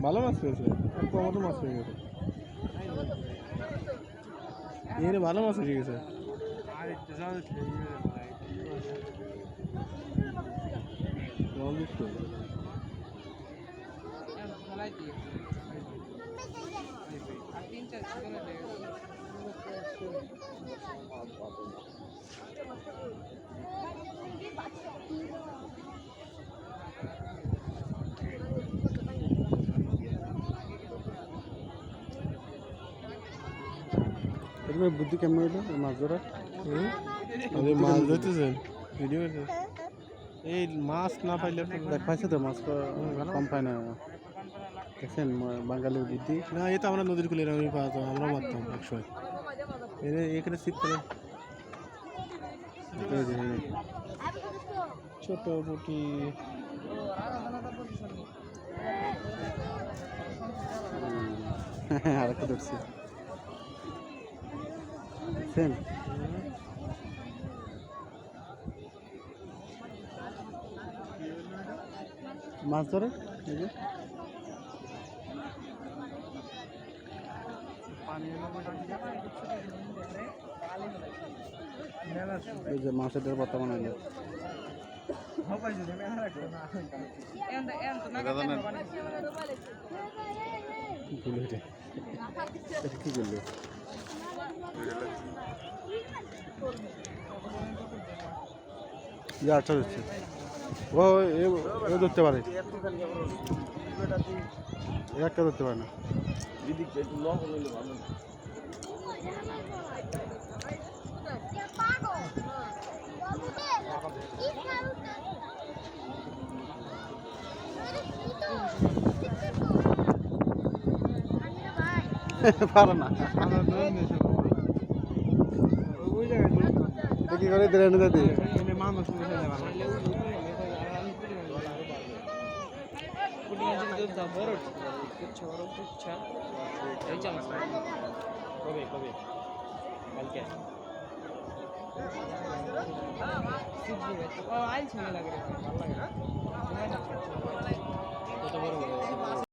ভালো মাছ পেয়েছে, এক মতো মাছ পেয়ে গেছে। এখানে ভালো মাছ এসে গেছে। বুদ্ধি কেমন হইলো মাছ ধরার? মাছ ধরতেছেন ভিডিও এই মাছ না পাইলে পাইছে তো মাছ কম পায় না। দেখছেন বাঙালির বুদ্ধি। না এই তো আমরা নদীর কুলে এরকমই পাওয়া যায়, আমরা মারতাম একসময়। এখানে ছিপ করে ছোট পুঁটি। আর একটা ধরছি দেখছেন। মাছ ধরে এই যে মাছের পাতা বানাইল কি করলো আচ্ছা হচ্ছে ও ধরতে পারে, একটা ধরতে পারে না। পারে না কি করে দিলেন দাদি মানুষ কবে কবে কালকে আইল ছিল লাগে ভালো লাগে কত বড় বড়